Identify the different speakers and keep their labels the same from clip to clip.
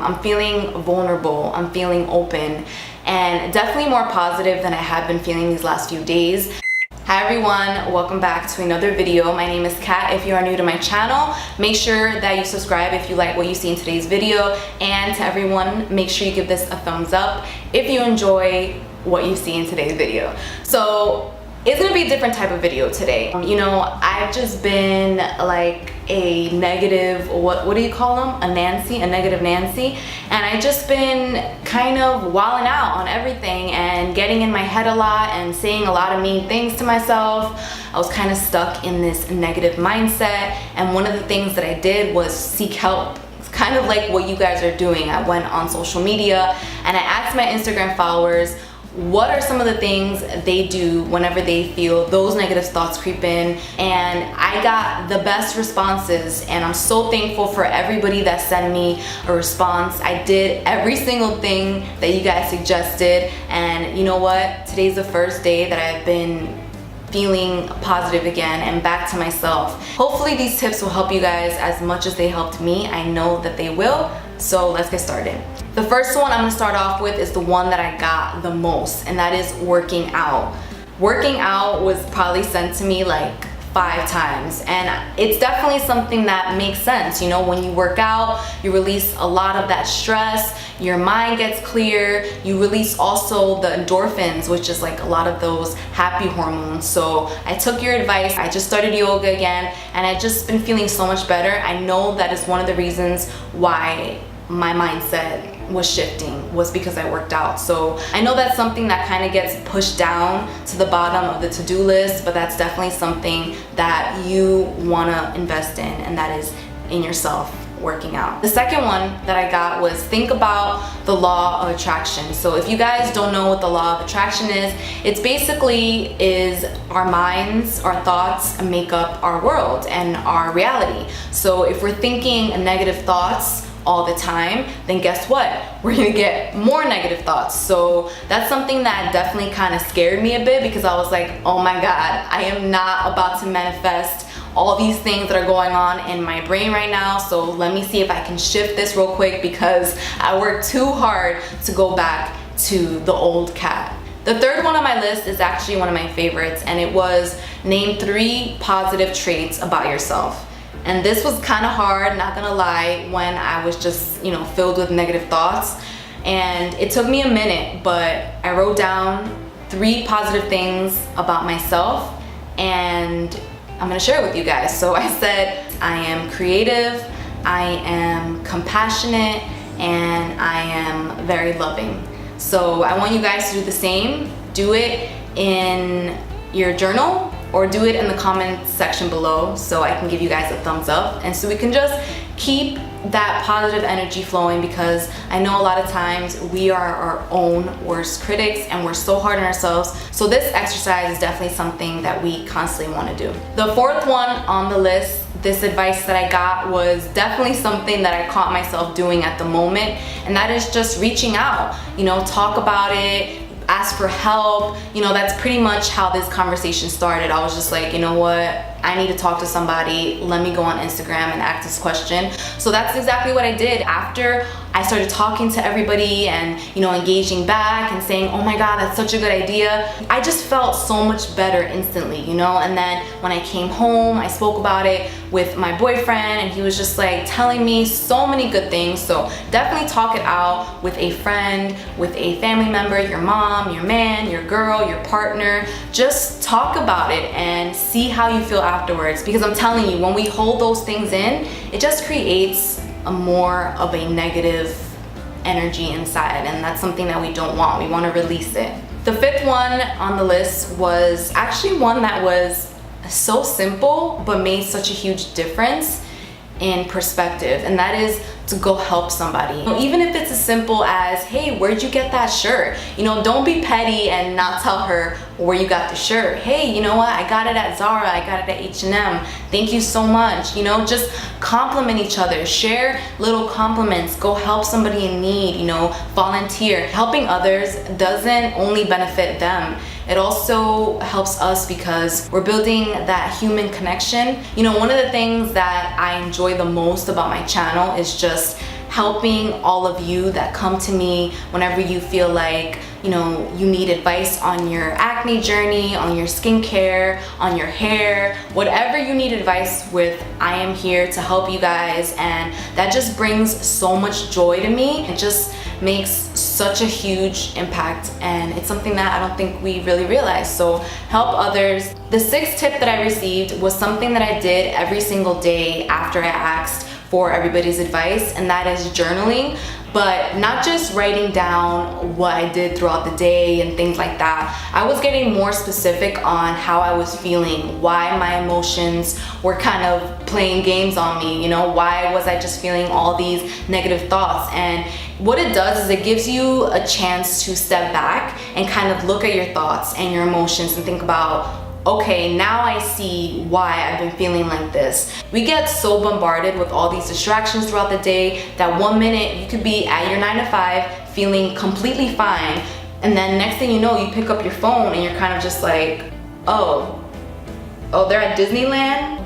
Speaker 1: I'm feeling vulnerable, I'm feeling open, and definitely more positive than I have been feeling these last few days. Hi everyone, welcome back to another video. My name is Kat. If you are new to my channel, make sure that you subscribe if you like what you see in today's video. And to everyone, make sure you give this a thumbs up if you enjoy what you see in today's video. So it's gonna be a different type of video today. I've just been like a negative, what do you call them? A negative Nancy. And I just been kind of wilding out on everything and getting in my head a lot and saying a lot of mean things to myself. I was kind of stuck in this negative mindset. And one of the things that I did was seek help. It's kind of like what you guys are doing. I went on social media and I asked my Instagram followers, what are some of the things they do whenever they feel those negative thoughts creep in? And I got the best responses, and I'm so thankful for everybody that sent me a response. I did every single thing that you guys suggested, and you know what? Today's the first day that I've been feeling positive again and back to myself. Hopefully these tips will help you guys as much as they helped me. I know that they will, so let's get started. The first one I'm gonna start off with is the one that I got the most, and that is working out. Working out was probably sent to me like 5 times, and it's definitely something that makes sense. You know, when you work out, you release a lot of that stress, your mind gets clear, you release also the endorphins, which is like a lot of those happy hormones. So I took your advice, I just started yoga again, and I've just been feeling so much better. I know that is one of the reasons why my mindset was shifting, was because I worked out. So I know that's something that kind of gets pushed down to the bottom of the to-do list, but that's definitely something that you want to invest in, and that is in yourself, working out. The second one that I got was think about the law of attraction. So if you guys don't know what the law of attraction is, it's basically is our minds, our thoughts make up our world and our reality. So if we're thinking negative thoughts all the time, then guess what? We're gonna get more negative thoughts. So that's something that definitely kind of scared me a bit, because I was like, oh my God, I am not about to manifest all these things that are going on in my brain right now. So let me see if I can shift this real quick, because I worked too hard to go back to the old Kat. The third one on my list is actually one of my favorites, and it was name 3 positive traits about yourself. And this was kind of hard, not gonna lie, when I was just, filled with negative thoughts. And it took me a minute, but I wrote down 3 positive things about myself, and I'm gonna share it with you guys. So I said, I am creative, I am compassionate, and I am very loving. So I want you guys to do the same. Do it in your journal, or do it in the comment section below so I can give you guys a thumbs up, and so we can just keep that positive energy flowing, because I know a lot of times we are our own worst critics and we're so hard on ourselves. So this exercise is definitely something that we constantly want to do. The fourth one on the list, this advice that I got, was definitely something that I caught myself doing at the moment, and that is just reaching out. Talk about it, ask for help. That's pretty much how this conversation started. I was just like, you know what? I need to talk to somebody. Let me go on Instagram and ask this question. So that's exactly what I did. After I started talking to everybody and, engaging back and saying, oh my God, that's such a good idea, I just felt so much better instantly, And then when I came home, I spoke about it with my boyfriend, and he was just like telling me so many good things. So definitely talk it out with a friend, with a family member, your mom, your man, your girl, your partner. Just talk about it and see how you feel afterwards, because I'm telling you, when we hold those things in, it just creates more of a negative energy inside, and that's something that we don't want. We want to release it. The fifth one on the list was actually one that was so simple but made such a huge difference in perspective, and that is to go help somebody. Even if it's as simple as, hey, where'd you get that shirt? Don't be petty and not tell her where you got the shirt. Hey, you know what? I got it at Zara, I got it at H&M. Thank you so much. Just compliment each other, share little compliments, go help somebody in need, volunteer. Helping others doesn't only benefit them, it also helps us because we're building that human connection. One of the things that I enjoy the most about my channel is just helping all of you that come to me whenever you feel like, you know, you need advice on your acne journey, on your skincare, on your hair, whatever you need advice with, I am here to help you guys. And that just brings so much joy to me. It just makes such a huge impact, and it's something that I don't think we really realize. So help others. The sixth tip that I received was something that I did every single day after I asked for everybody's advice, and that is journaling. But not just writing down what I did throughout the day and things like that. I was getting more specific on how I was feeling, why my emotions were kind of playing games on me, you know, why was I just feeling all these negative thoughts. And what it does is it gives you a chance to step back and kind of look at your thoughts and your emotions and think about, okay, now I see why I've been feeling like this. We get so bombarded with all these distractions throughout the day that one minute you could be at your 9 to 5 feeling completely fine, and then next thing you know, you pick up your phone and you're kind of just like, oh, they're at Disneyland?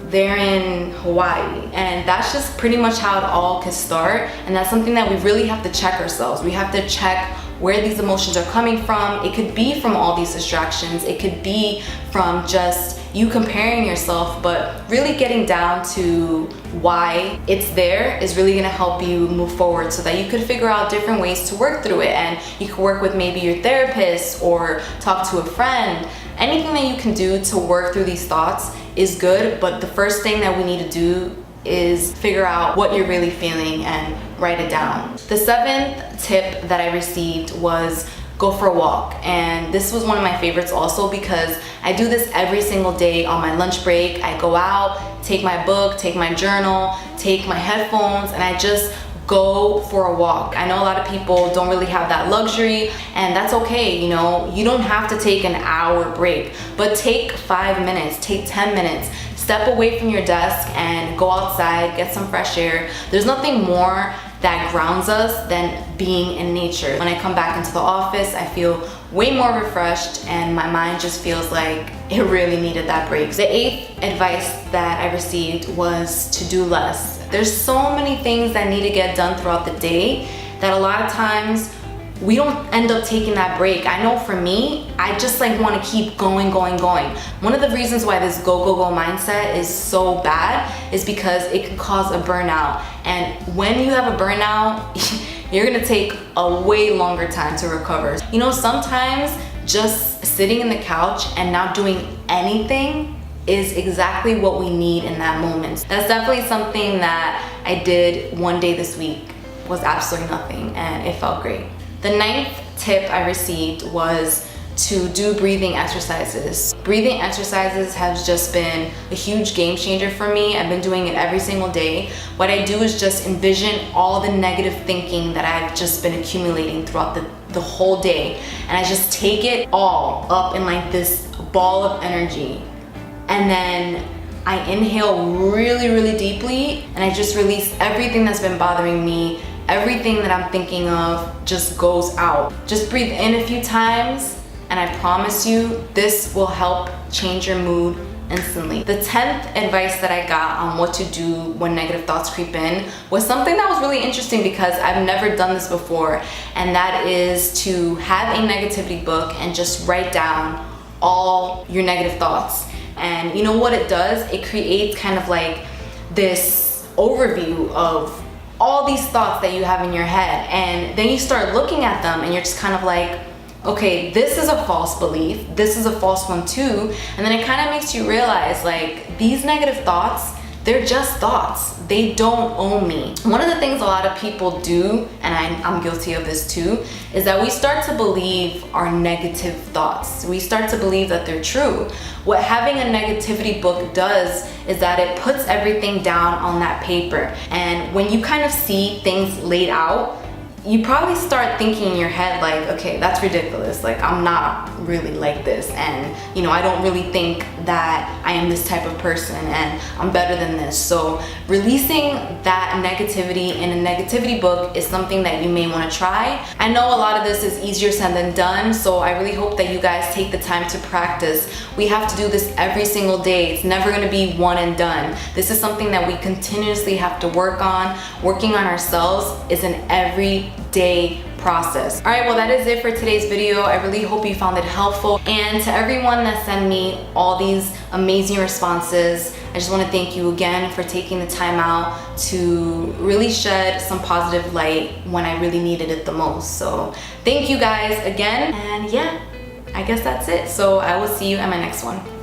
Speaker 1: They're in Hawaii. And that's just pretty much how it all can start. And that's something that we really have to check ourselves. We have to check where these emotions are coming from. It could be from all these distractions. It could be from just you comparing yourself, but really getting down to why it's there is really gonna help you move forward so that you could figure out different ways to work through it. And you could work with maybe your therapist or talk to a friend. Anything that you can do to work through these thoughts is good, but the first thing that we need to do is figure out what you're really feeling and write it down. The seventh tip that I received was go for a walk. And this was one of my favorites also because I do this every single day on my lunch break. I go out, take my book, take my journal, take my headphones, and I just go for a walk. I know a lot of people don't really have that luxury, and that's okay. You know, you don't have to take an hour break, but take 5 minutes, take 10 minutes. Step away from your desk and go outside, get some fresh air. There's nothing more that grounds us than being in nature. When I come back into the office, I feel way more refreshed and my mind just feels like it really needed that break. The eighth advice that I received was to do less. There's so many things that need to get done throughout the day that a lot of times we don't end up taking that break. I know for me, I just like want to keep going. One of the reasons why this go mindset is so bad is because it can cause a burnout. And when you have a burnout, you're gonna take a way longer time to recover. You know, sometimes just sitting in the couch and not doing anything is exactly what we need in that moment. That's definitely something that I did one day this week, was absolutely nothing, and it felt great. The ninth tip I received was to do breathing exercises. Breathing exercises has just been a huge game changer for me. I've been doing it every single day. What I do is just envision all the negative thinking that I've just been accumulating throughout the whole day, and I just take it all up in like this ball of energy. And then I inhale really deeply, and I just release everything that's been bothering me. Everything that I'm thinking of just goes out. Just breathe in a few times, and I promise you, this will help change your mood instantly. The 10th advice that I got on what to do when negative thoughts creep in was something that was really interesting because I've never done this before, and that is to have a negativity book and just write down all your negative thoughts. And you know what it does? It creates kind of like this overview of all these thoughts that you have in your head, and then you start looking at them and you're just kind of like, okay, this is a false belief, this is a false one too. And then it kind of makes you realize like these negative thoughts, they're just thoughts. They don't own me. One of the things a lot of people do, and I'm guilty of this too, is that we start to believe our negative thoughts. We start to believe that they're true. What having a negativity book does is that it puts everything down on that paper. And when you kind of see things laid out, you probably start thinking in your head like, okay, that's ridiculous. Like, I'm not really like this. And, you know, I don't really think that I am this type of person and I'm better than this. So releasing that negativity in a negativity book is something that you may want to try. I know a lot of this is easier said than done, so I really hope that you guys take the time to practice. We have to do this every single day. It's never going to be one and done. This is something that we continuously have to work on. Working on ourselves is an everyday process. All right, well, that is it for today's video. I really hope you found it helpful. And to everyone that sent me all these amazing responses, I just want to thank you again for taking the time out to really shed some positive light when I really needed it the most. So thank you guys again. And yeah, I guess that's it. So I will see you at my next one.